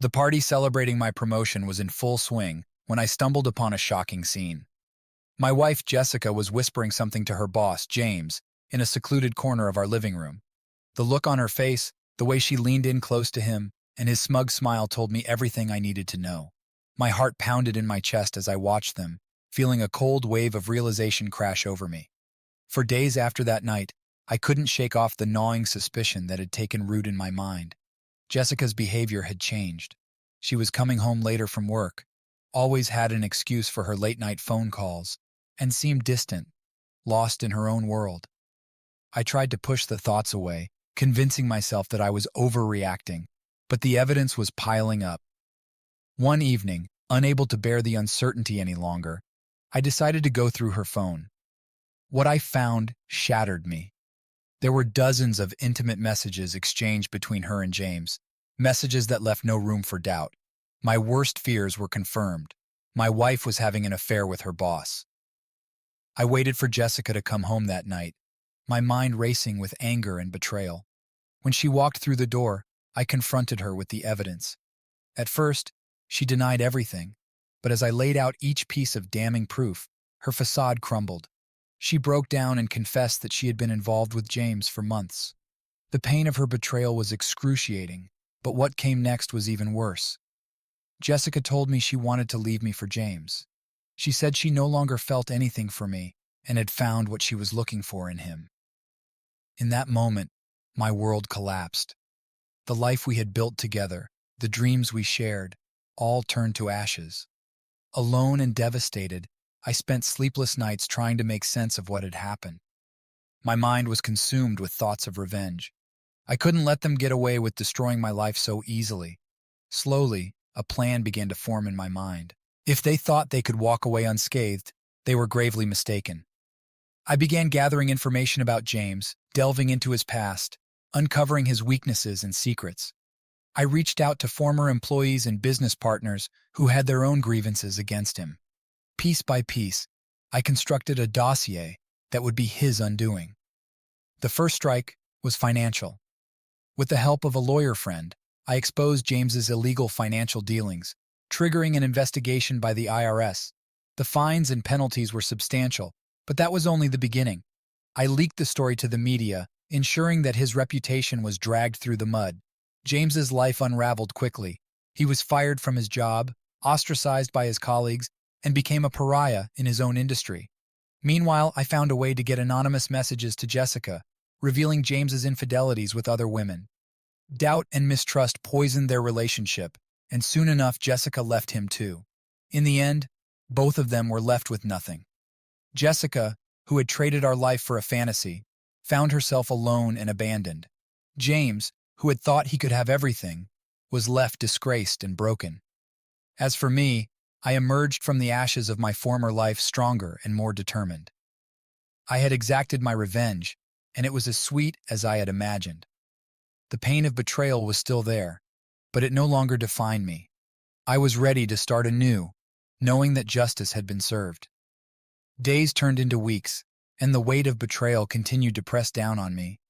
The party celebrating my promotion was in full swing when I stumbled upon a shocking scene. My wife, Jessica, was whispering something to her boss, James, in a secluded corner of our living room. The look on her face, the way she leaned in close to him, and his smug smile told me everything I needed to know. My heart pounded in my chest as I watched them, feeling a cold wave of realization crash over me. For days after that night, I couldn't shake off the gnawing suspicion that had taken root in my mind. Jessica's behavior had changed. She was coming home later from work, always had an excuse for her late-night phone calls, and seemed distant, lost in her own world. I tried to push the thoughts away, convincing myself that I was overreacting, but the evidence was piling up. One evening, unable to bear the uncertainty any longer, I decided to go through her phone. What I found shattered me. There were dozens of intimate messages exchanged between her and James, messages that left no room for doubt. My worst fears were confirmed. My wife was having an affair with her boss. I waited for Jessica to come home that night, my mind racing with anger and betrayal. When she walked through the door, I confronted her with the evidence. At first, she denied everything, but as I laid out each piece of damning proof, her facade crumbled. She broke down and confessed that she had been involved with James for months. The pain of her betrayal was excruciating, but what came next was even worse. Jessica told me she wanted to leave me for James. She said she no longer felt anything for me and had found what she was looking for in him. In that moment, my world collapsed. The life we had built together, the dreams we shared, all turned to ashes. Alone and devastated, I spent sleepless nights trying to make sense of what had happened. My mind was consumed with thoughts of revenge. I couldn't let them get away with destroying my life so easily. Slowly, a plan began to form in my mind. If they thought they could walk away unscathed, they were gravely mistaken. I began gathering information about James, delving into his past, uncovering his weaknesses and secrets. I reached out to former employees and business partners who had their own grievances against him. Piece by piece, I constructed a dossier that would be his undoing. The first strike was financial. With the help of a lawyer friend, I exposed James's illegal financial dealings, triggering an investigation by the IRS. The fines and penalties were substantial, but that was only the beginning. I leaked the story to the media, ensuring that his reputation was dragged through the mud. James's life unraveled quickly. He was fired from his job, ostracized by his colleagues, and became a pariah in his own industry. Meanwhile, I found a way to get anonymous messages to Jessica, revealing James's infidelities with other women. Doubt and mistrust poisoned their relationship, and soon enough Jessica left him too. In the end, both of them were left with nothing. Jessica, who had traded our life for a fantasy, found herself alone and abandoned. James, who had thought he could have everything, was left disgraced and broken. As for me, I emerged from the ashes of my former life stronger and more determined. I had exacted my revenge, and it was as sweet as I had imagined. The pain of betrayal was still there, but it no longer defined me. I was ready to start anew, knowing that justice had been served. Days turned into weeks, and the weight of betrayal continued to press down on me.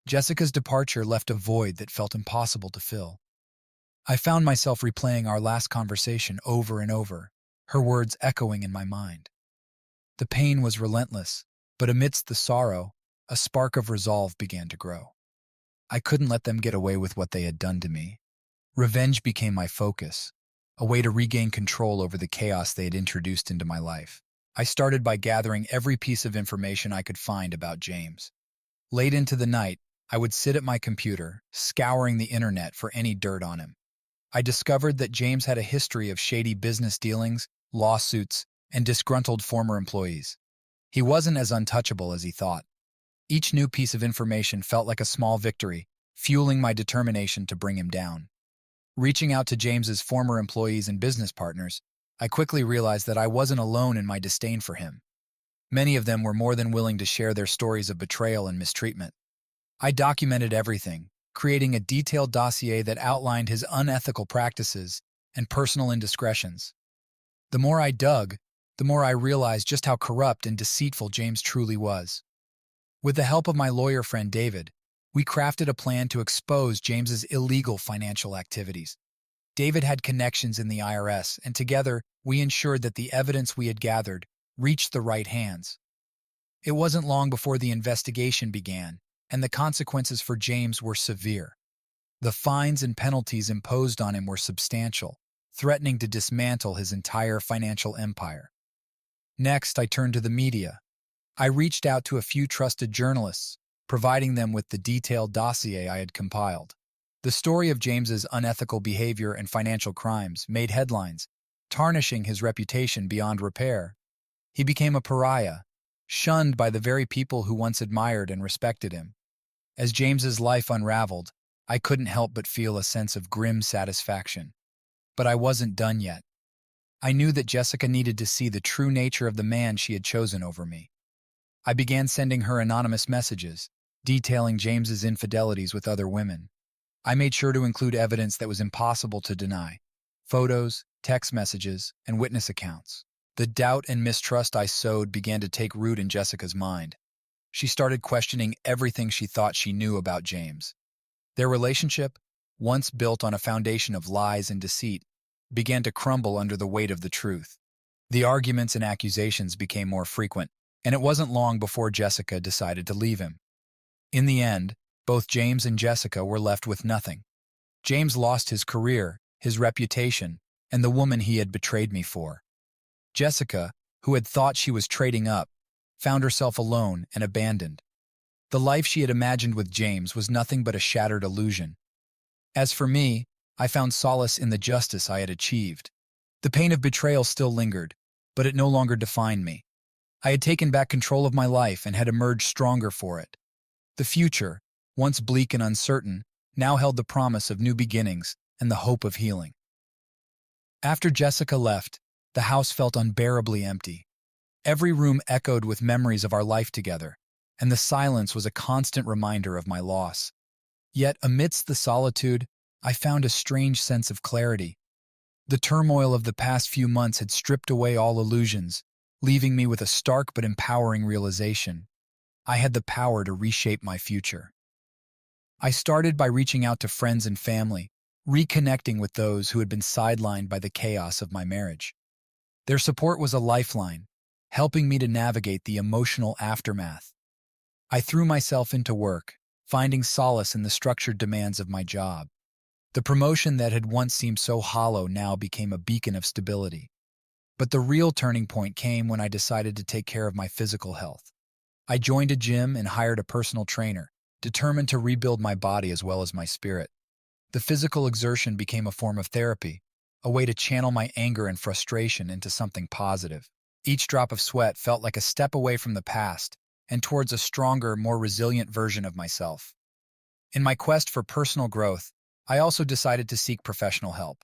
Jessica's departure left a void that felt impossible to fill. I found myself replaying our last conversation over and over, her words echoing in my mind. The pain was relentless, but amidst the sorrow, a spark of resolve began to grow. I couldn't let them get away with what they had done to me. Revenge became my focus, a way to regain control over the chaos they had introduced into my life. I started by gathering every piece of information I could find about James. Late into the night, I would sit at my computer, scouring the internet for any dirt on him. I discovered that James had a history of shady business dealings, lawsuits, and disgruntled former employees. He wasn't as untouchable as he thought. Each new piece of information felt like a small victory, fueling my determination to bring him down. Reaching out to James's former employees and business partners, I quickly realized that I wasn't alone in my disdain for him. Many of them were more than willing to share their stories of betrayal and mistreatment. I documented everything, creating a detailed dossier that outlined his unethical practices and personal indiscretions. The more I dug, the more I realized just how corrupt and deceitful James truly was. With the help of my lawyer friend David, we crafted a plan to expose James's illegal financial activities. David had connections in the IRS, and together we ensured that the evidence we had gathered reached the right hands. It wasn't long before the investigation began, and the consequences for James were severe. The fines and penalties imposed on him were substantial, threatening to dismantle his entire financial empire. Next, I turned to the media. I reached out to a few trusted journalists, providing them with the detailed dossier I had compiled. The story of James's unethical behavior and financial crimes made headlines, tarnishing his reputation beyond repair. He became a pariah, shunned by the very people who once admired and respected him. As James's life unraveled, I couldn't help but feel a sense of grim satisfaction. But I wasn't done yet. I knew that Jessica needed to see the true nature of the man she had chosen over me. I began sending her anonymous messages, detailing James's infidelities with other women. I made sure to include evidence that was impossible to deny: photos, text messages, and witness accounts. The doubt and mistrust I sowed began to take root in Jessica's mind. She started questioning everything she thought she knew about James. Their relationship, once built on a foundation of lies and deceit, began to crumble under the weight of the truth. The arguments and accusations became more frequent, and it wasn't long before Jessica decided to leave him. In the end, both James and Jessica were left with nothing. James lost his career, his reputation, and the woman he had betrayed me for. Jessica, who had thought she was trading up, found herself alone and abandoned. The life she had imagined with James was nothing but a shattered illusion. As for me, I found solace in the justice I had achieved. The pain of betrayal still lingered, but it no longer defined me. I had taken back control of my life and had emerged stronger for it. The future, once bleak and uncertain, now held the promise of new beginnings and the hope of healing. After Jessica left, the house felt unbearably empty. Every room echoed with memories of our life together, and the silence was a constant reminder of my loss. Yet, amidst the solitude, I found a strange sense of clarity. The turmoil of the past few months had stripped away all illusions, leaving me with a stark but empowering realization. I had the power to reshape my future. I started by reaching out to friends and family, reconnecting with those who had been sidelined by the chaos of my marriage. Their support was a lifeline, helping me to navigate the emotional aftermath. I threw myself into work, finding solace in the structured demands of my job. The promotion that had once seemed so hollow now became a beacon of stability. But the real turning point came when I decided to take care of my physical health. I joined a gym and hired a personal trainer, determined to rebuild my body as well as my spirit. The physical exertion became a form of therapy, a way to channel my anger and frustration into something positive. Each drop of sweat felt like a step away from the past and towards a stronger, more resilient version of myself. In my quest for personal growth, I also decided to seek professional help.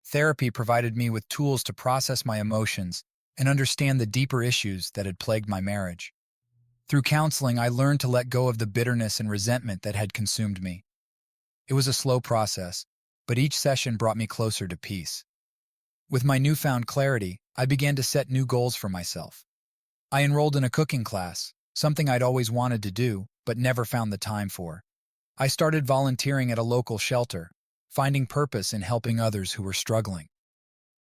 Therapy provided me with tools to process my emotions and understand the deeper issues that had plagued my marriage. Through counseling, I learned to let go of the bitterness and resentment that had consumed me. It was a slow process, but each session brought me closer to peace. With my newfound clarity, I began to set new goals for myself. I enrolled in a cooking class, something I'd always wanted to do, but never found the time for. I started volunteering at a local shelter, finding purpose in helping others who were struggling.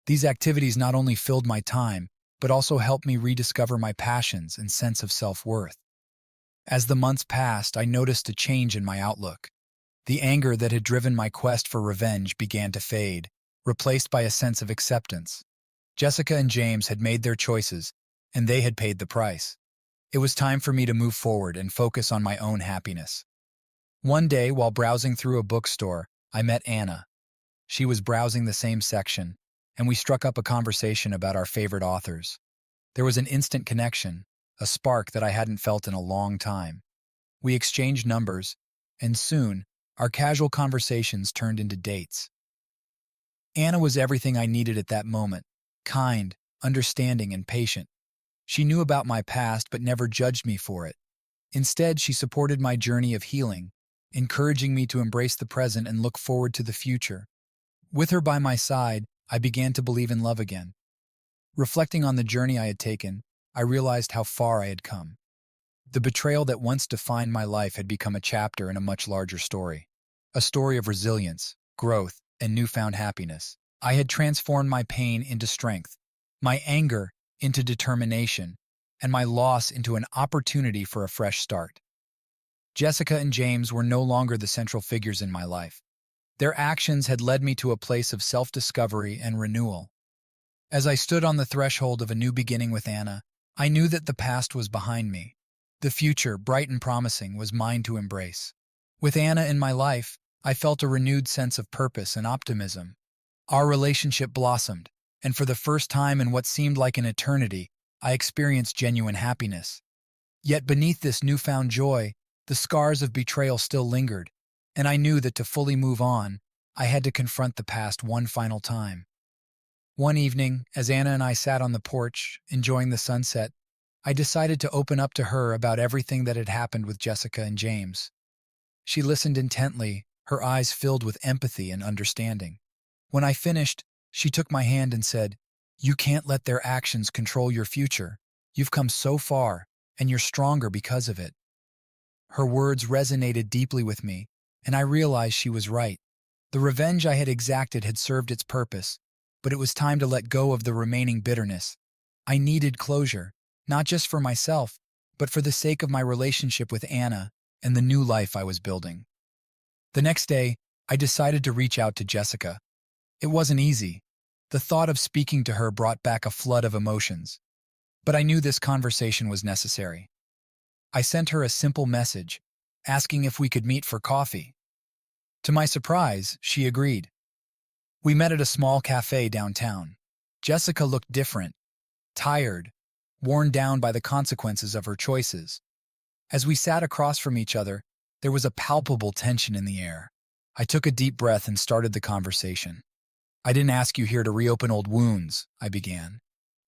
These activities not only filled my time, but also helped me rediscover my passions and sense of self-worth. As the months passed, I noticed a change in my outlook. The anger that had driven my quest for revenge began to fade, replaced by a sense of acceptance. Jessica and James had made their choices, and they had paid the price. It was time for me to move forward and focus on my own happiness. One day, while browsing through a bookstore, I met Anna. She was browsing the same section, and we struck up a conversation about our favorite authors. There was an instant connection, a spark that I hadn't felt in a long time. We exchanged numbers, and soon, our casual conversations turned into dates. Anna was everything I needed at that moment: kind, understanding, and patient. She knew about my past but never judged me for it. Instead, she supported my journey of healing, encouraging me to embrace the present and look forward to the future. With her by my side, I began to believe in love again. Reflecting on the journey I had taken, I realized how far I had come. The betrayal that once defined my life had become a chapter in a much larger story. A story of resilience, growth, and newfound happiness. I had transformed my pain into strength, my anger into determination, and my loss into an opportunity for a fresh start. Jessica and James were no longer the central figures in my life. Their actions had led me to a place of self-discovery and renewal. As I stood on the threshold of a new beginning with Anna, I knew that the past was behind me. The future, bright and promising, was mine to embrace. With Anna in my life, I felt a renewed sense of purpose and optimism. Our relationship blossomed, and for the first time in what seemed like an eternity, I experienced genuine happiness. Yet beneath this newfound joy, the scars of betrayal still lingered, and I knew that to fully move on, I had to confront the past one final time. One evening, as Anna and I sat on the porch, enjoying the sunset, I decided to open up to her about everything that had happened with Jessica and James. She listened intently, her eyes filled with empathy and understanding. When I finished, she took my hand and said, "You can't let their actions control your future. You've come so far, and you're stronger because of it." Her words resonated deeply with me, and I realized she was right. The revenge I had exacted had served its purpose, but it was time to let go of the remaining bitterness. I needed closure, not just for myself, but for the sake of my relationship with Anna and the new life I was building. The next day, I decided to reach out to Jessica. It wasn't easy. The thought of speaking to her brought back a flood of emotions. But I knew this conversation was necessary. I sent her a simple message, asking if we could meet for coffee. To my surprise, she agreed. We met at a small cafe downtown. Jessica looked different, tired, worn down by the consequences of her choices. As we sat across from each other, there was a palpable tension in the air. I took a deep breath and started the conversation. "I didn't ask you here to reopen old wounds," I began.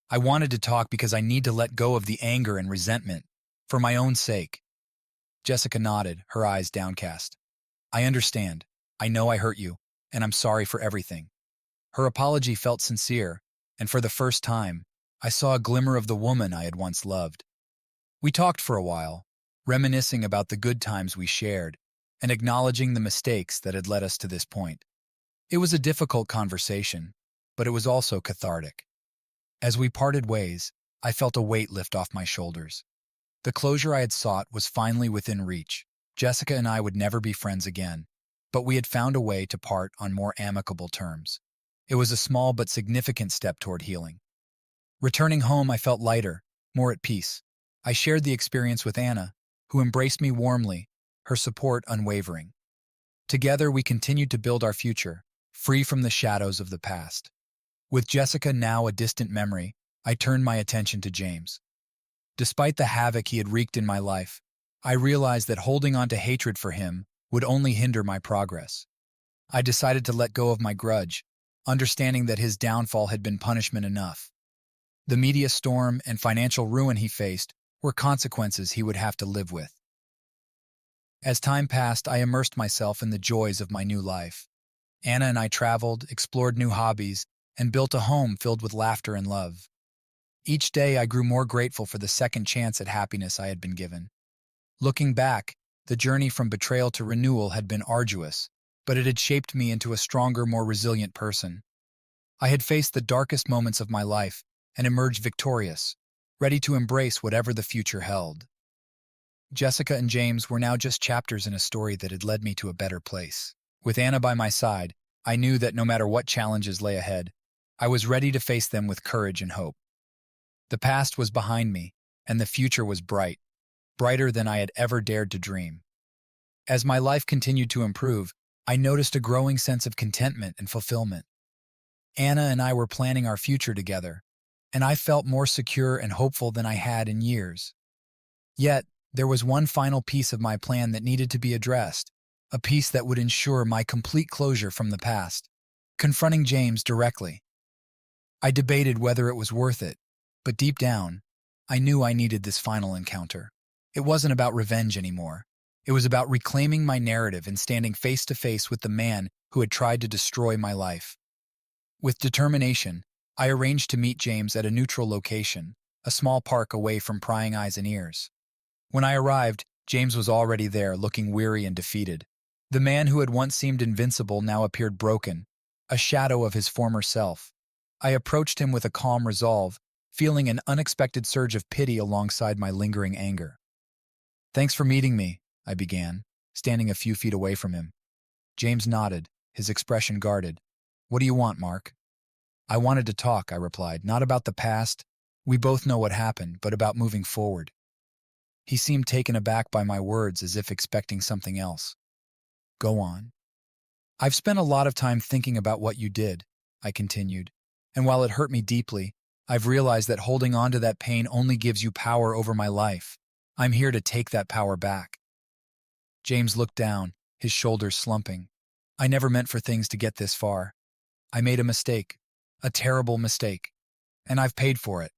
"I wanted to talk because I need to let go of the anger and resentment, for my own sake." Jessica nodded, her eyes downcast. "I understand. I know I hurt you, and I'm sorry for everything." Her apology felt sincere, and for the first time, I saw a glimmer of the woman I had once loved. We talked for a while, reminiscing about the good times we shared, and acknowledging the mistakes that had led us to this point. It was a difficult conversation, but it was also cathartic. As we parted ways, I felt a weight lift off my shoulders. The closure I had sought was finally within reach. Jessica and I would never be friends again, but we had found a way to part on more amicable terms. It was a small but significant step toward healing. Returning home, I felt lighter, more at peace. I shared the experience with Anna, who embraced me warmly, her support unwavering. Together, we continued to build our future, free from the shadows of the past. With Jessica now a distant memory, I turned my attention to James. Despite the havoc he had wreaked in my life, I realized that holding on to hatred for him would only hinder my progress. I decided to let go of my grudge, understanding that his downfall had been punishment enough. The media storm and financial ruin he faced were consequences he would have to live with. As time passed, I immersed myself in the joys of my new life. Anna and I traveled, explored new hobbies, and built a home filled with laughter and love. Each day, I grew more grateful for the second chance at happiness I had been given. Looking back, the journey from betrayal to renewal had been arduous, but it had shaped me into a stronger, more resilient person. I had faced the darkest moments of my life and emerged victorious, ready to embrace whatever the future held. Jessica and James were now just chapters in a story that had led me to a better place. With Anna by my side, I knew that no matter what challenges lay ahead, I was ready to face them with courage and hope. The past was behind me, and the future was bright, brighter than I had ever dared to dream. As my life continued to improve, I noticed a growing sense of contentment and fulfillment. Anna and I were planning our future together, and I felt more secure and hopeful than I had in years. Yet, there was one final piece of my plan that needed to be addressed, a piece that would ensure my complete closure from the past, confronting James directly. I debated whether it was worth it, but deep down, I knew I needed this final encounter. It wasn't about revenge anymore. It was about reclaiming my narrative and standing face to face with the man who had tried to destroy my life. With determination, I arranged to meet James at a neutral location, a small park away from prying eyes and ears. When I arrived, James was already there, looking weary and defeated. The man who had once seemed invincible now appeared broken, a shadow of his former self. I approached him with a calm resolve, feeling an unexpected surge of pity alongside my lingering anger. "Thanks for meeting me," I began, standing a few feet away from him. James nodded, his expression guarded. "What do you want, Mark?" "I wanted to talk," I replied, "not about the past. We both know what happened, but about moving forward." He seemed taken aback by my words, as if expecting something else. "Go on." "I've spent a lot of time thinking about what you did," I continued, "and while it hurt me deeply, I've realized that holding on to that pain only gives you power over my life. I'm here to take that power back." James looked down, his shoulders slumping. "I never meant for things to get this far. I made a mistake, a terrible mistake, and I've paid for it."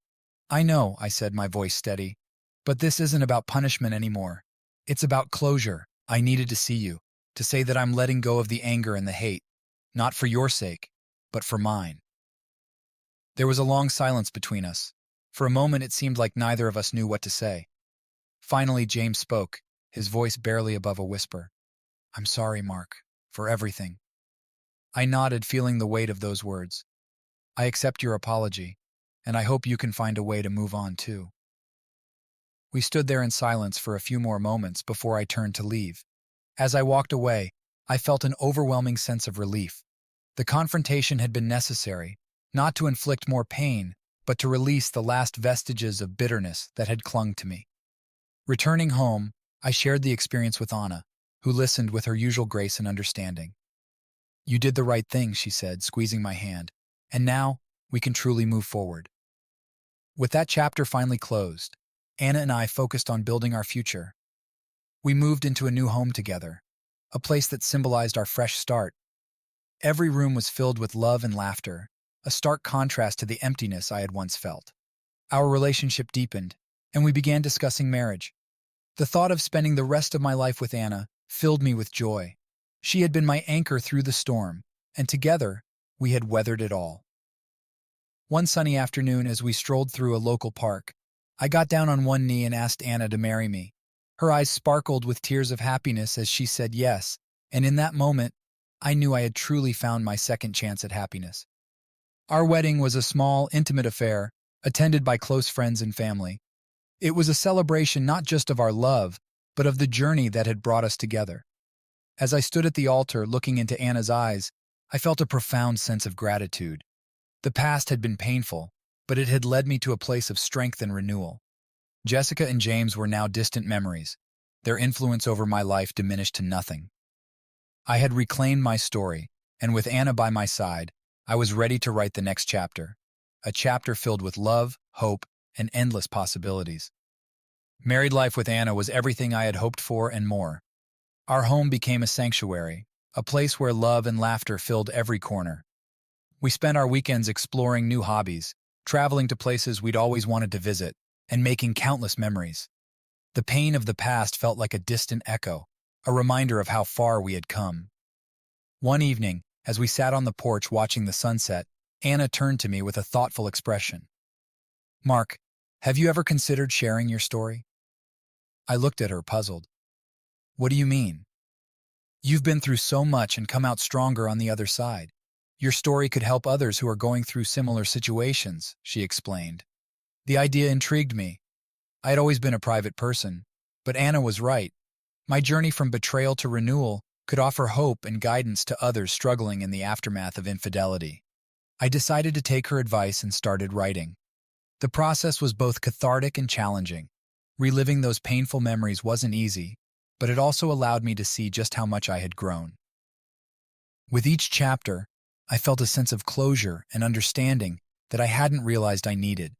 "I know," I said, my voice steady, "but this isn't about punishment anymore. It's about closure. I needed to see you, to say that I'm letting go of the anger and the hate, not for your sake, but for mine." There was a long silence between us. For a moment it seemed like neither of us knew what to say. Finally James spoke, his voice barely above a whisper. "I'm sorry, Mark, for everything." I nodded, feeling the weight of those words. "I accept your apology, and I hope you can find a way to move on too." We stood there in silence for a few more moments before I turned to leave. As I walked away, I felt an overwhelming sense of relief. The confrontation had been necessary, not to inflict more pain, but to release the last vestiges of bitterness that had clung to me. Returning home, I shared the experience with Anna, who listened with her usual grace and understanding. "You did the right thing," she said, squeezing my hand, "and now we can truly move forward." With that chapter finally closed, Anna and I focused on building our future. We moved into a new home together, a place that symbolized our fresh start. Every room was filled with love and laughter, a stark contrast to the emptiness I had once felt. Our relationship deepened, and we began discussing marriage. The thought of spending the rest of my life with Anna filled me with joy. She had been my anchor through the storm, and together we had weathered it all. One sunny afternoon, as we strolled through a local park, I got down on one knee and asked Anna to marry me. Her eyes sparkled with tears of happiness as she said yes, and in that moment, I knew I had truly found my second chance at happiness. Our wedding was a small, intimate affair, attended by close friends and family. It was a celebration not just of our love, but of the journey that had brought us together. As I stood at the altar looking into Anna's eyes, I felt a profound sense of gratitude. The past had been painful, but it had led me to a place of strength and renewal. Jessica and James were now distant memories. Their influence over my life diminished to nothing. I had reclaimed my story, and with Anna by my side, I was ready to write the next chapter, a chapter filled with love, hope, and endless possibilities. Married life with Anna was everything I had hoped for and more. Our home became a sanctuary, a place where love and laughter filled every corner. We spent our weekends exploring new hobbies, traveling to places we'd always wanted to visit, and making countless memories. The pain of the past felt like a distant echo, a reminder of how far we had come. One evening, as we sat on the porch watching the sunset, Anna turned to me with a thoughtful expression. "Mark, have you ever considered sharing your story?" I looked at her, puzzled. "What do you mean?" "You've been through so much and come out stronger on the other side. Your story could help others who are going through similar situations," she explained. The idea intrigued me. I had always been a private person, but Anna was right. My journey from betrayal to renewal could offer hope and guidance to others struggling in the aftermath of infidelity. I decided to take her advice and started writing. The process was both cathartic and challenging. Reliving those painful memories wasn't easy, but it also allowed me to see just how much I had grown. With each chapter, I felt a sense of closure and understanding that I hadn't realized I needed.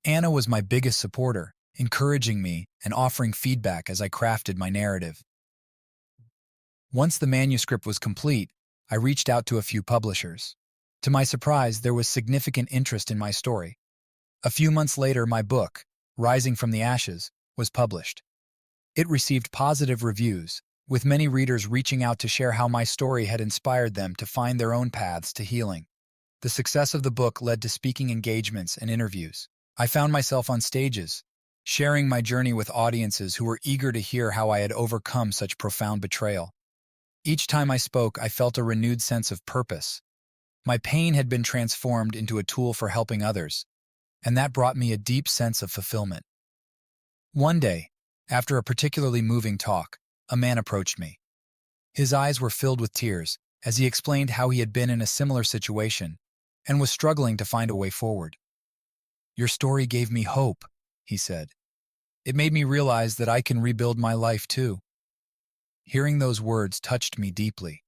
Anna was my biggest supporter, encouraging me and offering feedback as I crafted my narrative. Once the manuscript was complete, I reached out to a few publishers. To my surprise, there was significant interest in my story. A few months later, my book, Rising from the Ashes, was published. It received positive reviews, with many readers reaching out to share how my story had inspired them to find their own paths to healing. The success of the book led to speaking engagements and interviews. I found myself on stages, sharing my journey with audiences who were eager to hear how I had overcome such profound betrayal. Each time I spoke, I felt a renewed sense of purpose. My pain had been transformed into a tool for helping others, and that brought me a deep sense of fulfillment. One day, after a particularly moving talk, a man approached me. His eyes were filled with tears as he explained how he had been in a similar situation and was struggling to find a way forward. "Your story gave me hope," he said. "It made me realize that I can rebuild my life too." Hearing those words touched me deeply.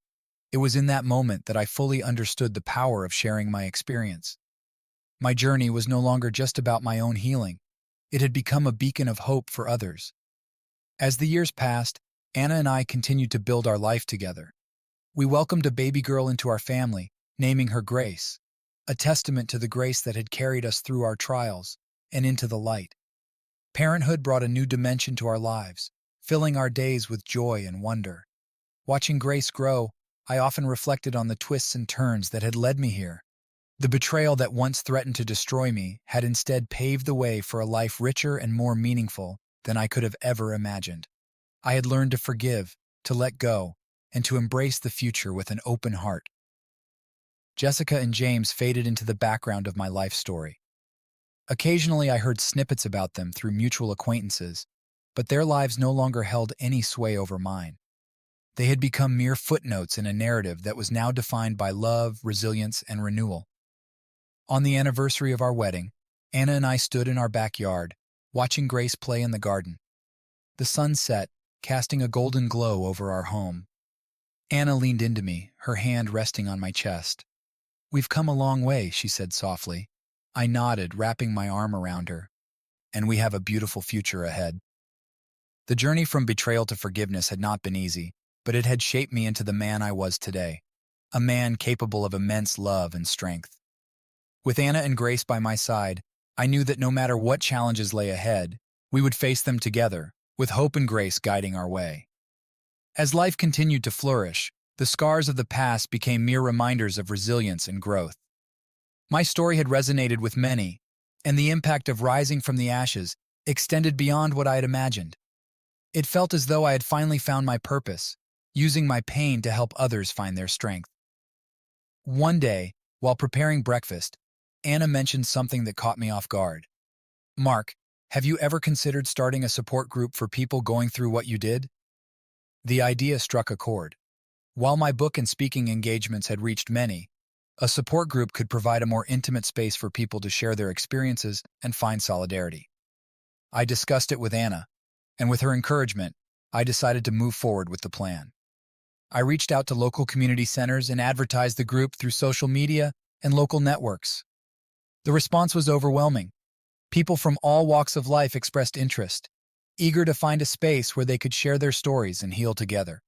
It was in that moment that I fully understood the power of sharing my experience. My journey was no longer just about my own healing. It had become a beacon of hope for others. As the years passed, Anna and I continued to build our life together. We welcomed a baby girl into our family, naming her Grace, a testament to the grace that had carried us through our trials and into the light. Parenthood brought a new dimension to our lives, filling our days with joy and wonder. Watching Grace grow, I often reflected on the twists and turns that had led me here. The betrayal that once threatened to destroy me had instead paved the way for a life richer and more meaningful than I could have ever imagined. I had learned to forgive, to let go, and to embrace the future with an open heart. Jessica and James faded into the background of my life story. Occasionally I heard snippets about them through mutual acquaintances, but their lives no longer held any sway over mine. They had become mere footnotes in a narrative that was now defined by love, resilience, and renewal. On the anniversary of our wedding, Anna and I stood in our backyard, watching Grace play in the garden. The sun set, casting a golden glow over our home. Anna leaned into me, her hand resting on my chest. "We've come a long way," she said softly. I nodded, wrapping my arm around her. "And we have a beautiful future ahead." The journey from betrayal to forgiveness had not been easy, but it had shaped me into the man I was today, a man capable of immense love and strength. With Anna and Grace by my side, I knew that no matter what challenges lay ahead, we would face them together, with hope and grace guiding our way. As life continued to flourish, the scars of the past became mere reminders of resilience and growth. My story had resonated with many, and the impact of rising from the ashes extended beyond what I had imagined. It felt as though I had finally found my purpose, using my pain to help others find their strength. One day, while preparing breakfast, Anna mentioned something that caught me off guard. "Mark, have you ever considered starting a support group for people going through what you did?" The idea struck a chord. While my book and speaking engagements had reached many, a support group could provide a more intimate space for people to share their experiences and find solidarity. I discussed it with Anna, and with her encouragement, I decided to move forward with the plan. I reached out to local community centers and advertised the group through social media and local networks. The response was overwhelming. People from all walks of life expressed interest, eager to find a space where they could share their stories and heal together.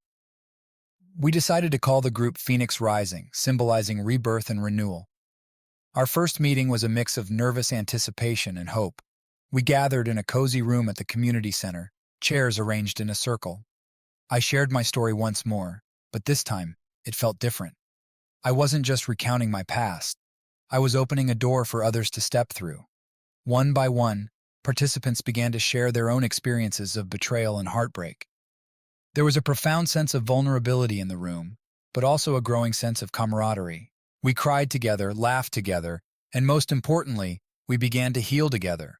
We decided to call the group Phoenix Rising, symbolizing rebirth and renewal. Our first meeting was a mix of nervous anticipation and hope. We gathered in a cozy room at the community center, chairs arranged in a circle. I shared my story once more, but this time, it felt different. I wasn't just recounting my past. I was opening a door for others to step through. One by one, participants began to share their own experiences of betrayal and heartbreak. There was a profound sense of vulnerability in the room, but also a growing sense of camaraderie. We cried together, laughed together, and most importantly, we began to heal together.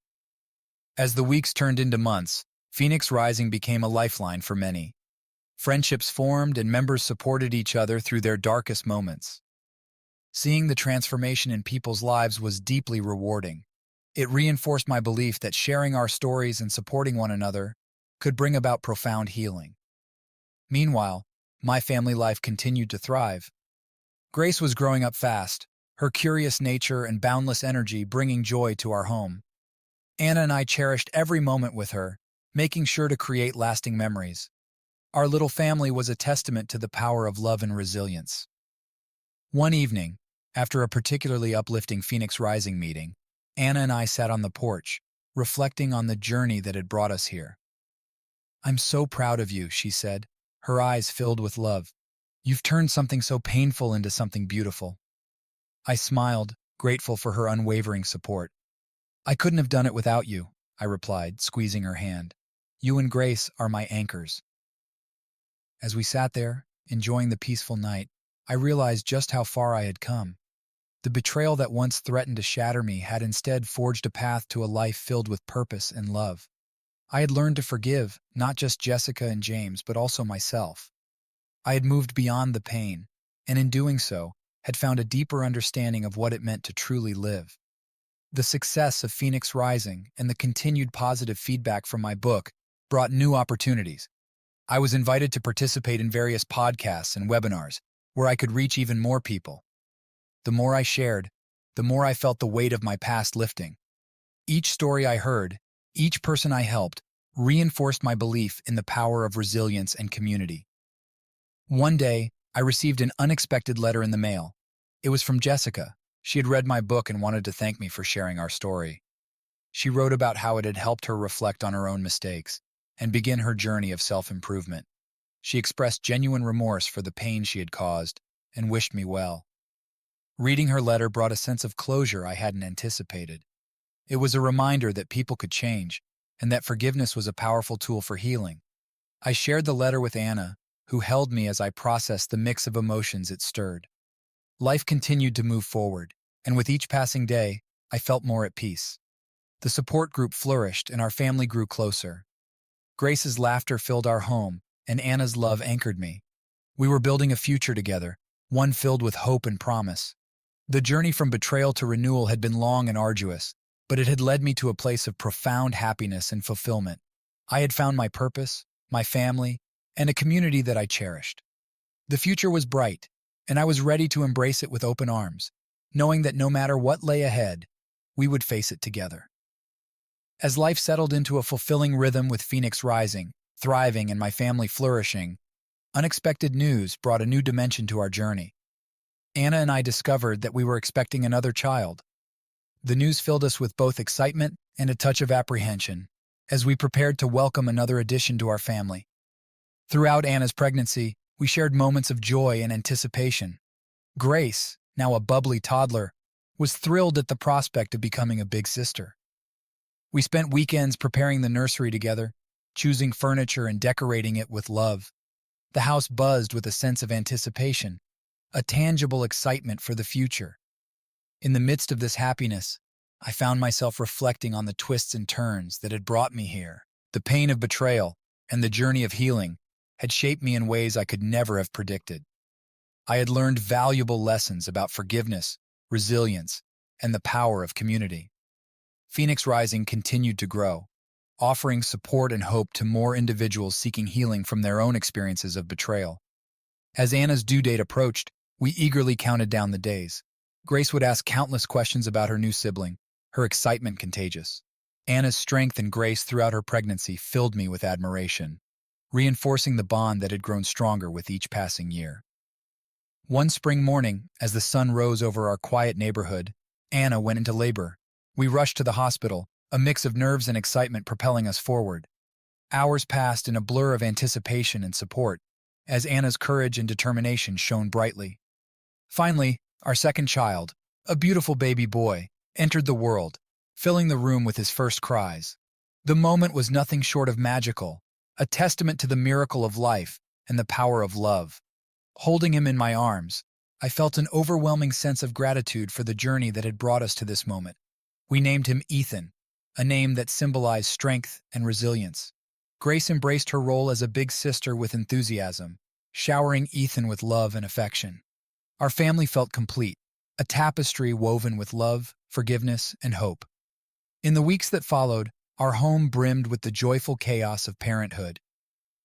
As the weeks turned into months, Phoenix Rising became a lifeline for many. Friendships formed and members supported each other through their darkest moments. Seeing the transformation in people's lives was deeply rewarding. It reinforced my belief that sharing our stories and supporting one another could bring about profound healing. Meanwhile, my family life continued to thrive. Grace was growing up fast, her curious nature and boundless energy bringing joy to our home. Anna and I cherished every moment with her, making sure to create lasting memories. Our little family was a testament to the power of love and resilience. One evening, after a particularly uplifting Phoenix Rising meeting, Anna and I sat on the porch, reflecting on the journey that had brought us here. "I'm so proud of you," she said, her eyes filled with love. "You've turned something so painful into something beautiful." I smiled, grateful for her unwavering support. "I couldn't have done it without you," I replied, squeezing her hand. "You and Grace are my anchors." As we sat there, enjoying the peaceful night, I realized just how far I had come. The betrayal that once threatened to shatter me had instead forged a path to a life filled with purpose and love. I had learned to forgive, not just Jessica and James, but also myself. I had moved beyond the pain, and in doing so, had found a deeper understanding of what it meant to truly live. The success of Phoenix Rising and the continued positive feedback from my book brought new opportunities. I was invited to participate in various podcasts and webinars where I could reach even more people. The more I shared, the more I felt the weight of my past lifting. Each story I heard, each person I helped, reinforced my belief in the power of resilience and community. One day, I received an unexpected letter in the mail. It was from Jessica. She had read my book and wanted to thank me for sharing our story. She wrote about how it had helped her reflect on her own mistakes and begin her journey of self-improvement. She expressed genuine remorse for the pain she had caused and wished me well. Reading her letter brought a sense of closure I hadn't anticipated. It was a reminder that people could change and that forgiveness was a powerful tool for healing. I shared the letter with Anna, who held me as I processed the mix of emotions it stirred. Life continued to move forward, and with each passing day, I felt more at peace. The support group flourished and our family grew closer. Grace's laughter filled our home, and Anna's love anchored me. We were building a future together, one filled with hope and promise. The journey from betrayal to renewal had been long and arduous, but it had led me to a place of profound happiness and fulfillment. I had found my purpose, my family, and a community that I cherished. The future was bright, and I was ready to embrace it with open arms, knowing that no matter what lay ahead, we would face it together. As life settled into a fulfilling rhythm with Phoenix Rising, thriving, and my family flourishing, unexpected news brought a new dimension to our journey. Anna and I discovered that we were expecting another child. The news filled us with both excitement and a touch of apprehension as we prepared to welcome another addition to our family. Throughout Anna's pregnancy, we shared moments of joy and anticipation. Grace, now a bubbly toddler, was thrilled at the prospect of becoming a big sister. We spent weekends preparing the nursery together, choosing furniture and decorating it with love. The house buzzed with a sense of anticipation, a tangible excitement for the future. In the midst of this happiness, I found myself reflecting on the twists and turns that had brought me here. The pain of betrayal and the journey of healing had shaped me in ways I could never have predicted. I had learned valuable lessons about forgiveness, resilience, and the power of community. Phoenix Rising continued to grow, offering support and hope to more individuals seeking healing from their own experiences of betrayal. As Anna's due date approached, we eagerly counted down the days. Grace would ask countless questions about her new sibling, her excitement contagious. Anna's strength and grace throughout her pregnancy filled me with admiration, reinforcing the bond that had grown stronger with each passing year. One spring morning, as the sun rose over our quiet neighborhood, Anna went into labor. We rushed to the hospital, a mix of nerves and excitement propelling us forward. Hours passed in a blur of anticipation and support, as Anna's courage and determination shone brightly. Finally, our second child, a beautiful baby boy, entered the world, filling the room with his first cries. The moment was nothing short of magical, a testament to the miracle of life and the power of love. Holding him in my arms, I felt an overwhelming sense of gratitude for the journey that had brought us to this moment. We named him Ethan, a name that symbolized strength and resilience. Grace embraced her role as a big sister with enthusiasm, showering Ethan with love and affection. Our family felt complete, a tapestry woven with love, forgiveness, and hope. In the weeks that followed, our home brimmed with the joyful chaos of parenthood.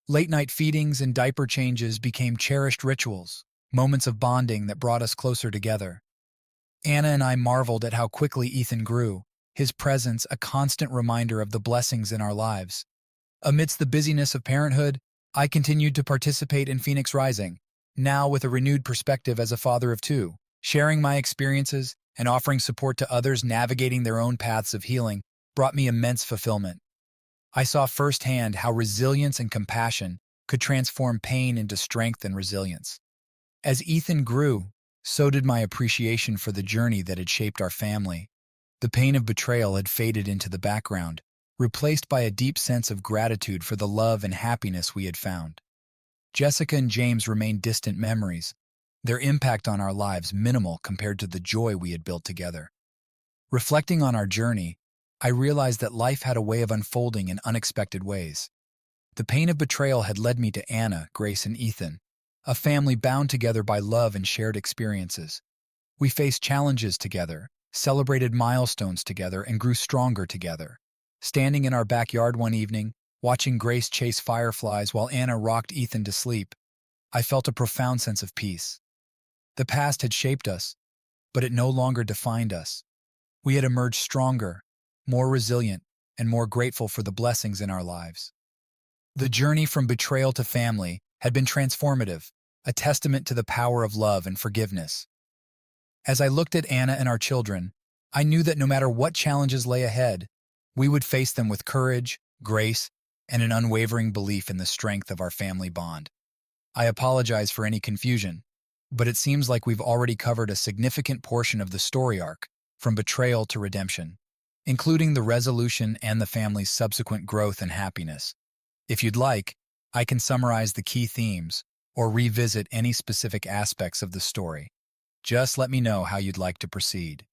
Late-night feedings and diaper changes became cherished rituals, moments of bonding that brought us closer together. Anna and I marveled at how quickly Ethan grew, his presence a constant reminder of the blessings in our lives. Amidst the busyness of parenthood, I continued to participate in Phoenix Rising, now with a renewed perspective as a father of two. Sharing my experiences and offering support to others navigating their own paths of healing brought me immense fulfillment. I saw firsthand how resilience and compassion could transform pain into strength and resilience. As Ethan grew, so did my appreciation for the journey that had shaped our family. The pain of betrayal had faded into the background, replaced by a deep sense of gratitude for the love and happiness we had found. Jessica and James remained distant memories, their impact on our lives minimal compared to the joy we had built together. Reflecting on our journey, I realized that life had a way of unfolding in unexpected ways. The pain of betrayal had led me to Anna, Grace, and Ethan, a family bound together by love and shared experiences. We faced challenges together, celebrated milestones together, and grew stronger together. Standing in our backyard one evening, watching Grace chase fireflies while Anna rocked Ethan to sleep, I felt a profound sense of peace. The past had shaped us, but it no longer defined us. We had emerged stronger, more resilient, and more grateful for the blessings in our lives. The journey from betrayal to family had been transformative, a testament to the power of love and forgiveness. As I looked at Anna and our children, I knew that no matter what challenges lay ahead, we would face them with courage, grace, and an unwavering belief in the strength of our family bond. I apologize for any confusion, but it seems like we've already covered a significant portion of the story arc, from betrayal to redemption, including the resolution and the family's subsequent growth and happiness. If you'd like, I can summarize the key themes or revisit any specific aspects of the story. Just let me know how you'd like to proceed.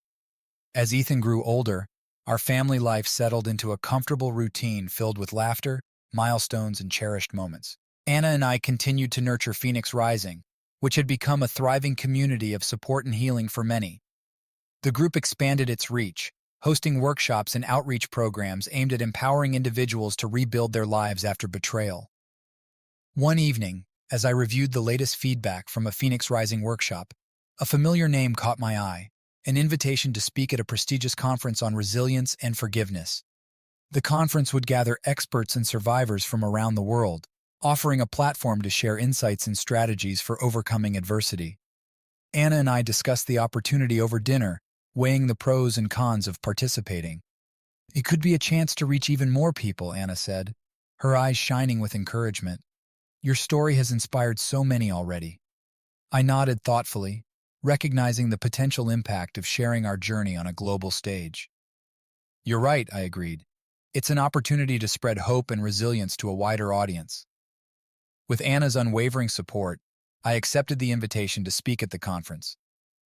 As Ethan grew older, our family life settled into a comfortable routine filled with laughter, milestones, and cherished moments. Anna and I continued to nurture Phoenix Rising, which had become a thriving community of support and healing for many. The group expanded its reach, hosting workshops and outreach programs aimed at empowering individuals to rebuild their lives after betrayal. One evening, as I reviewed the latest feedback from a Phoenix Rising workshop, a familiar name caught my eye, an invitation to speak at a prestigious conference on resilience and forgiveness. The conference would gather experts and survivors from around the world, offering a platform to share insights and strategies for overcoming adversity. Anna and I discussed the opportunity over dinner, weighing the pros and cons of participating. "It could be a chance to reach even more people," Anna said, her eyes shining with encouragement. "Your story has inspired so many already." I nodded thoughtfully, recognizing the potential impact of sharing our journey on a global stage. "You're right," I agreed. "It's an opportunity to spread hope and resilience to a wider audience." With Anna's unwavering support, I accepted the invitation to speak at the conference.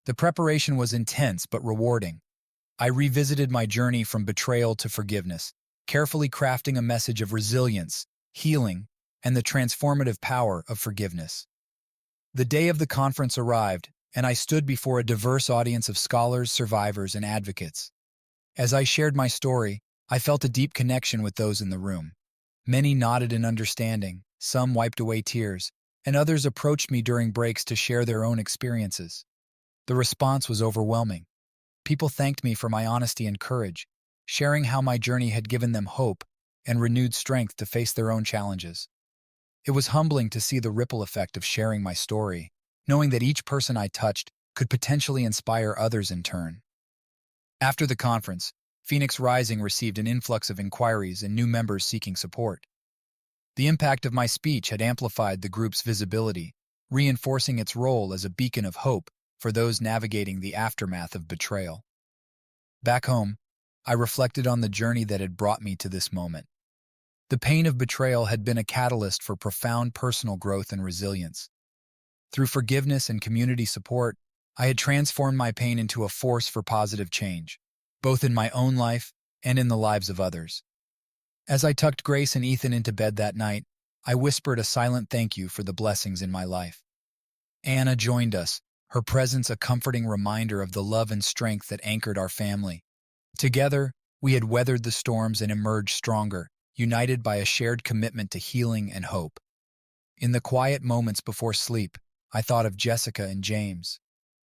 The preparation was intense but rewarding. I revisited my journey from betrayal to forgiveness, carefully crafting a message of resilience, healing, and the transformative power of forgiveness. The day of the conference arrived, and I stood before a diverse audience of scholars, survivors, and advocates. As I shared my story, I felt a deep connection with those in the room. Many nodded in understanding, some wiped away tears, and others approached me during breaks to share their own experiences. The response was overwhelming. People thanked me for my honesty and courage, sharing how my journey had given them hope and renewed strength to face their own challenges. It was humbling to see the ripple effect of sharing my story, knowing that each person I touched could potentially inspire others in turn. After the conference, Phoenix Rising received an influx of inquiries and new members seeking support. The impact of my speech had amplified the group's visibility, reinforcing its role as a beacon of hope for those navigating the aftermath of betrayal. Back home, I reflected on the journey that had brought me to this moment. The pain of betrayal had been a catalyst for profound personal growth and resilience. Through forgiveness and community support, I had transformed my pain into a force for positive change, both in my own life and in the lives of others. As I tucked Grace and Ethan into bed that night, I whispered a silent thank you for the blessings in my life. Anna joined us, her presence a comforting reminder of the love and strength that anchored our family. Together, we had weathered the storms and emerged stronger, united by a shared commitment to healing and hope. In the quiet moments before sleep, I thought of Jessica and James.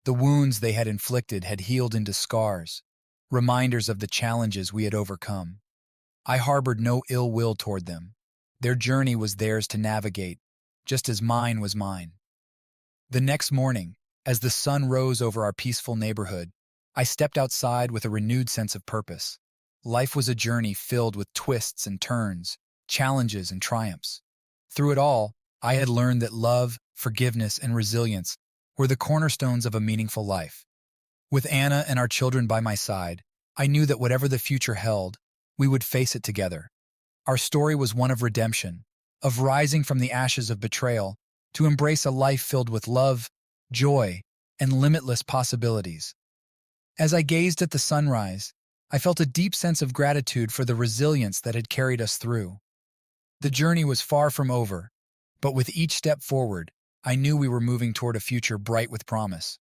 The wounds they had inflicted had healed into scars, reminders of the challenges we had overcome. I harbored no ill will toward them. Their journey was theirs to navigate, just as mine was mine. The next morning, as the sun rose over our peaceful neighborhood, I stepped outside with a renewed sense of purpose. Life was a journey filled with twists and turns, challenges and triumphs. Through it all, I had learned that love, forgiveness, and resilience were the cornerstones of a meaningful life. With Anna and our children by my side, I knew that whatever the future held, we would face it together. Our story was one of redemption, of rising from the ashes of betrayal to embrace a life filled with love, joy, and limitless possibilities. As I gazed at the sunrise, I felt a deep sense of gratitude for the resilience that had carried us through. The journey was far from over, but with each step forward, I knew we were moving toward a future bright with promise.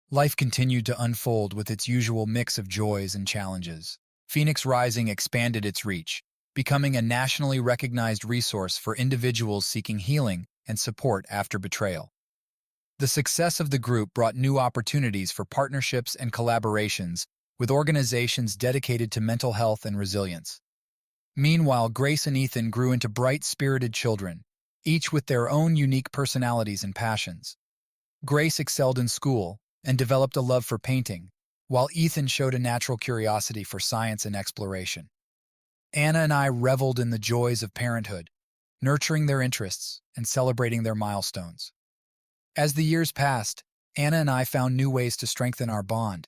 Life continued to unfold with its usual mix of joys and challenges. Phoenix Rising expanded its reach, becoming a nationally recognized resource for individuals seeking healing and support after betrayal. The success of the group brought new opportunities for partnerships and collaborations with organizations dedicated to mental health and resilience. Meanwhile, Grace and Ethan grew into bright-spirited children, each with their own unique personalities and passions. Grace excelled in school and developed a love for painting, while Ethan showed a natural curiosity for science and exploration. Anna and I reveled in the joys of parenthood, nurturing their interests and celebrating their milestones. As the years passed, Anna and I found new ways to strengthen our bond.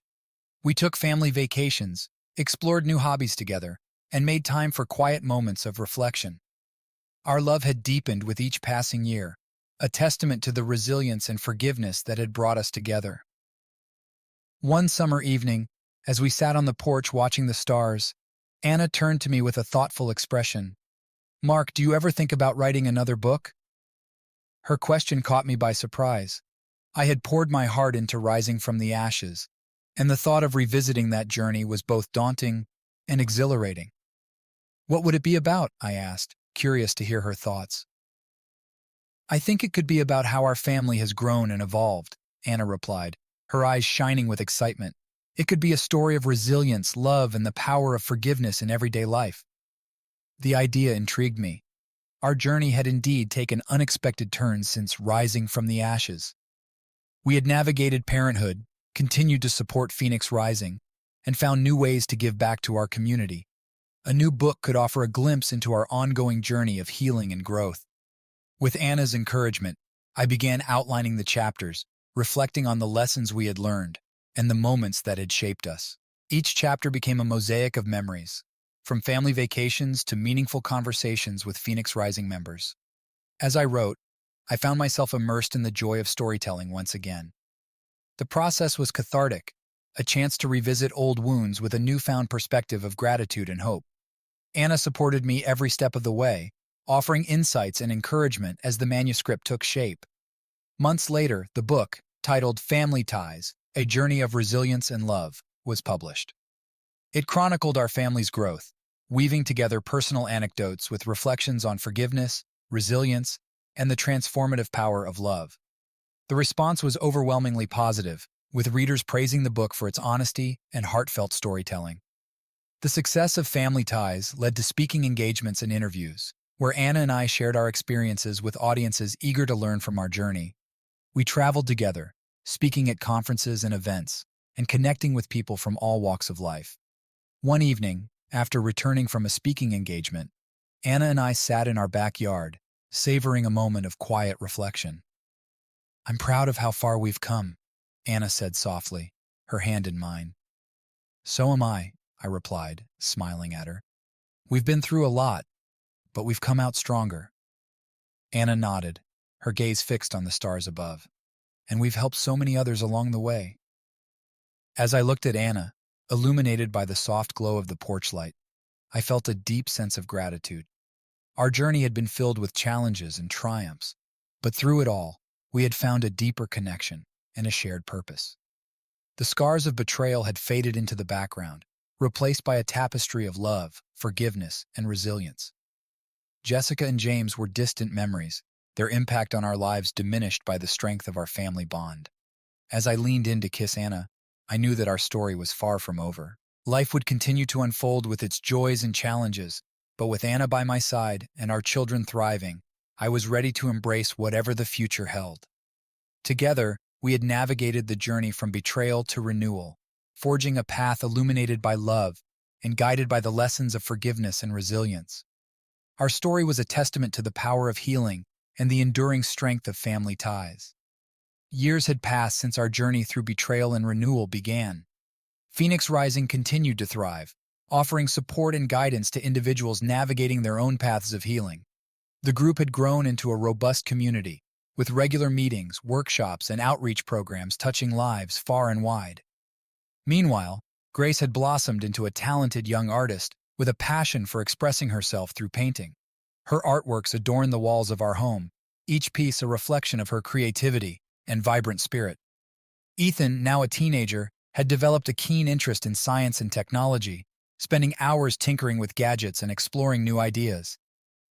We took family vacations, explored new hobbies together, and made time for quiet moments of reflection. Our love had deepened with each passing year, a testament to the resilience and forgiveness that had brought us together. One summer evening, as we sat on the porch watching the stars, Anna turned to me with a thoughtful expression. "Mark, do you ever think about writing another book?" Her question caught me by surprise. I had poured my heart into Rising from the Ashes, and the thought of revisiting that journey was both daunting and exhilarating. "What would it be about?" I asked, curious to hear her thoughts. "I think it could be about how our family has grown and evolved," Anna replied, her eyes shining with excitement. "It could be a story of resilience, love, and the power of forgiveness in everyday life." The idea intrigued me. Our journey had indeed taken unexpected turns since Rising from the Ashes. We had navigated parenthood, continued to support Phoenix Rising, and found new ways to give back to our community. A new book could offer a glimpse into our ongoing journey of healing and growth. With Anna's encouragement, I began outlining the chapters, reflecting on the lessons we had learned and the moments that had shaped us. Each chapter became a mosaic of memories, from family vacations to meaningful conversations with Phoenix Rising members. As I wrote, I found myself immersed in the joy of storytelling once again. The process was cathartic, a chance to revisit old wounds with a newfound perspective of gratitude and hope. Anna supported me every step of the way, offering insights and encouragement as the manuscript took shape. Months later, the book, titled Family Ties: A Journey of Resilience and Love, was published. It chronicled our family's growth, weaving together personal anecdotes with reflections on forgiveness, resilience, and the transformative power of love. The response was overwhelmingly positive, with readers praising the book for its honesty and heartfelt storytelling. The success of Family Ties led to speaking engagements and interviews, where Anna and I shared our experiences with audiences eager to learn from our journey. We traveled together, speaking at conferences and events, and connecting with people from all walks of life. One evening, after returning from a speaking engagement, Anna and I sat in our backyard, savoring a moment of quiet reflection. "I'm proud of how far we've come," Anna said softly, her hand in mine. "So am I," I replied, smiling at her. "We've been through a lot, but we've come out stronger." Anna nodded, her gaze fixed on the stars above. "And we've helped so many others along the way." As I looked at Anna, illuminated by the soft glow of the porch light, I felt a deep sense of gratitude. Our journey had been filled with challenges and triumphs, but through it all, we had found a deeper connection and a shared purpose. The scars of betrayal had faded into the background, replaced by a tapestry of love, forgiveness, and resilience. Jessica and James were distant memories, their impact on our lives diminished by the strength of our family bond. As I leaned in to kiss Anna, I knew that our story was far from over. Life would continue to unfold with its joys and challenges, but with Anna by my side and our children thriving, I was ready to embrace whatever the future held. Together, we had navigated the journey from betrayal to renewal, forging a path illuminated by love and guided by the lessons of forgiveness and resilience. Our story was a testament to the power of healing and the enduring strength of family ties. Years had passed since our journey through betrayal and renewal began. Phoenix Rising continued to thrive, offering support and guidance to individuals navigating their own paths of healing. The group had grown into a robust community, with regular meetings, workshops, and outreach programs touching lives far and wide. Meanwhile, Grace had blossomed into a talented young artist with a passion for expressing herself through painting. Her artworks adorn the walls of our home, each piece a reflection of her creativity and vibrant spirit. Ethan, now a teenager, had developed a keen interest in science and technology, spending hours tinkering with gadgets and exploring new ideas.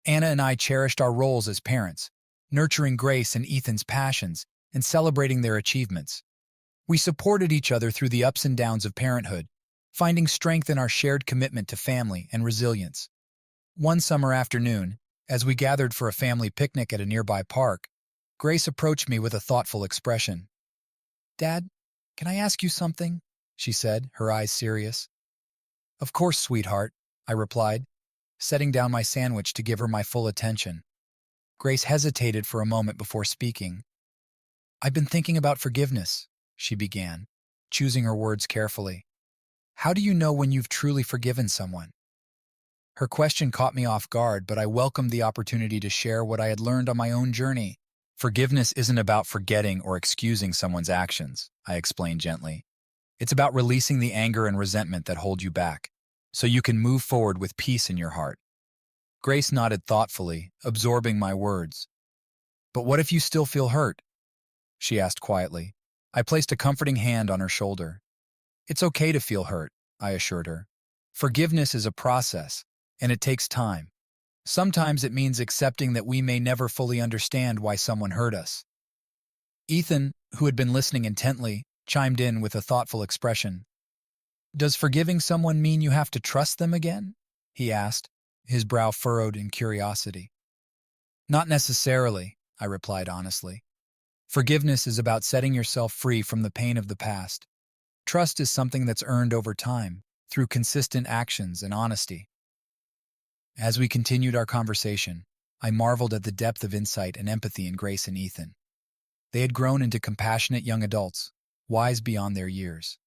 Anna and I cherished our roles as parents, nurturing Grace and Ethan's passions and celebrating their achievements. We supported each other through the ups and downs of parenthood, finding strength in our shared commitment to family and resilience. One summer afternoon, as we gathered for a family picnic at a nearby park, Grace approached me with a thoughtful expression. "Dad, can I ask you something?" she said, her eyes serious. "Of course, sweetheart," I replied, setting down my sandwich to give her my full attention. Grace hesitated for a moment before speaking. "I've been thinking about forgiveness," she began, choosing her words carefully. "How do you know when you've truly forgiven someone?" Her question caught me off guard, but I welcomed the opportunity to share what I had learned on my own journey. "Forgiveness isn't about forgetting or excusing someone's actions," I explained gently. "It's about releasing the anger and resentment that hold you back, so you can move forward with peace in your heart." Grace nodded thoughtfully, absorbing my words. "But what if you still feel hurt?" she asked quietly. I placed a comforting hand on her shoulder. "It's okay to feel hurt," I assured her. "Forgiveness is a process, and it takes time. Sometimes it means accepting that we may never fully understand why someone hurt us." Ethan, who had been listening intently, chimed in with a thoughtful expression. "Does forgiving someone mean you have to trust them again?" he asked, his brow furrowed in curiosity. "Not necessarily," I replied honestly. "Forgiveness is about setting yourself free from the pain of the past. Trust is something that's earned over time, through consistent actions and honesty." As we continued our conversation, I marveled at the depth of insight and empathy in Grace and Ethan. They had grown into compassionate young adults, wise beyond their years.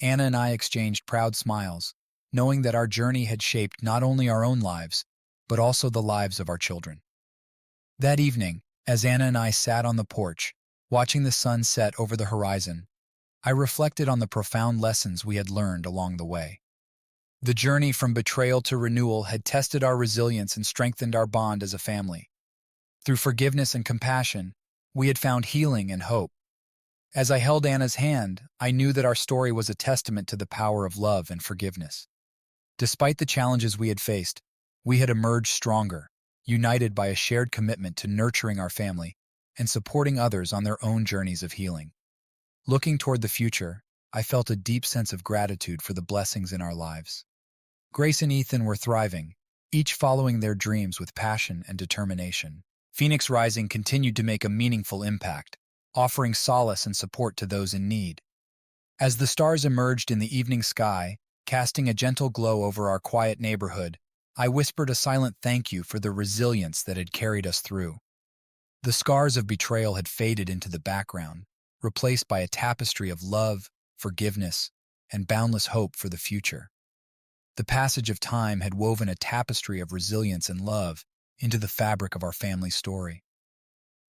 Anna and I exchanged proud smiles, knowing that our journey had shaped not only our own lives, but also the lives of our children. That evening, as Anna and I sat on the porch, watching the sun set over the horizon, I reflected on the profound lessons we had learned along the way. The journey from betrayal to renewal had tested our resilience and strengthened our bond as a family. Through forgiveness and compassion, we had found healing and hope. As I held Anna's hand, I knew that our story was a testament to the power of love and forgiveness. Despite the challenges we had faced, we had emerged stronger, united by a shared commitment to nurturing our family and supporting others on their own journeys of healing. Looking toward the future, I felt a deep sense of gratitude for the blessings in our lives. Grace and Ethan were thriving, each following their dreams with passion and determination. Phoenix Rising continued to make a meaningful impact, offering solace and support to those in need. As the stars emerged in the evening sky, casting a gentle glow over our quiet neighborhood, I whispered a silent thank you for the resilience that had carried us through. The scars of betrayal had faded into the background, replaced by a tapestry of love, forgiveness, and boundless hope for the future. The passage of time had woven a tapestry of resilience and love into the fabric of our family story.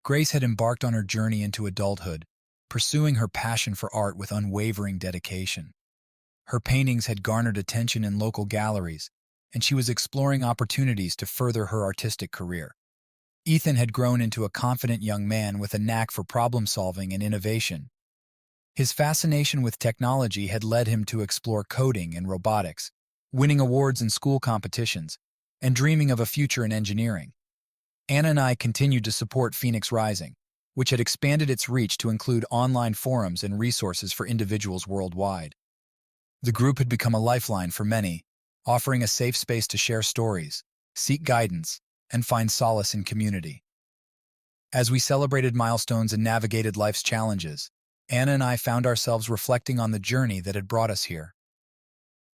Grace had embarked on her journey into adulthood, pursuing her passion for art with unwavering dedication. Her paintings had garnered attention in local galleries, and she was exploring opportunities to further her artistic career. Ethan had grown into a confident young man with a knack for problem-solving and innovation. His fascination with technology had led him to explore coding and robotics, winning awards in school competitions, and dreaming of a future in engineering. Anna and I continued to support Phoenix Rising, which had expanded its reach to include online forums and resources for individuals worldwide. The group had become a lifeline for many, offering a safe space to share stories, seek guidance, and find solace in community. As we celebrated milestones and navigated life's challenges, Anna and I found ourselves reflecting on the journey that had brought us here.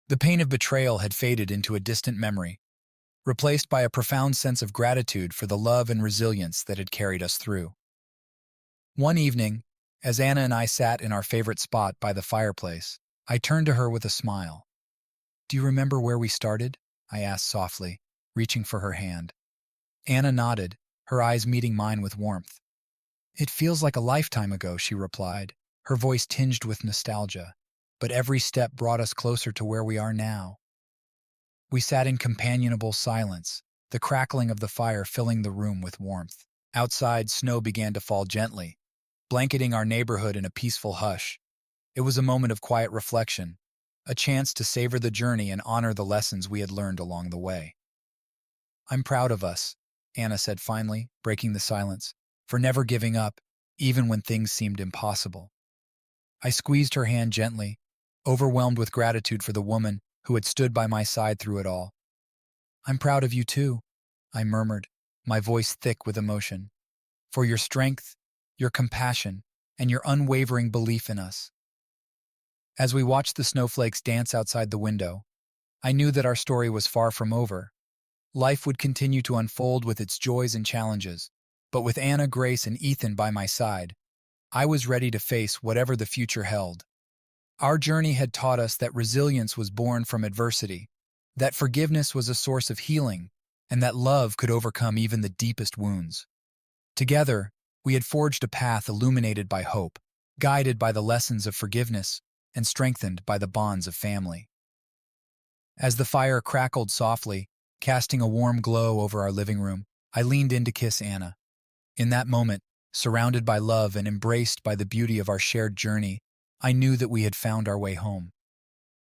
The pain of betrayal had faded into a distant memory, replaced by a profound sense of gratitude for the love and resilience that had carried us through. One evening, as Anna and I sat in our favorite spot by the fireplace, I turned to her with a smile. "Do you remember where we started?" I asked softly, reaching for her hand. Anna nodded, her eyes meeting mine with warmth. It feels like a lifetime ago, she replied, her voice tinged with nostalgia. But every step brought us closer to where we are now. We sat in companionable silence, the crackling of the fire filling the room with warmth. Outside, snow began to fall gently, blanketing our neighborhood in a peaceful hush. It was a moment of quiet reflection, a chance to savor the journey and honor the lessons we had learned along the way. I'm proud of us, Anna said finally, breaking the silence, for never giving up, even when things seemed impossible. I squeezed her hand gently, overwhelmed with gratitude for the woman who had stood by my side through it all. I'm proud of you too, I murmured, my voice thick with emotion, for your strength, your compassion, and your unwavering belief in us. As we watched the snowflakes dance outside the window, I knew that our story was far from over. Life would continue to unfold with its joys and challenges, but with Anna, Grace, and Ethan by my side, I was ready to face whatever the future held. Our journey had taught us that resilience was born from adversity, that forgiveness was a source of healing, and that love could overcome even the deepest wounds. Together, we had forged a path illuminated by hope, guided by the lessons of forgiveness, and strengthened by the bonds of family. As the fire crackled softly, casting a warm glow over our living room, I leaned in to kiss Anna. In that moment, surrounded by love and embraced by the beauty of our shared journey, I knew that we had found our way home.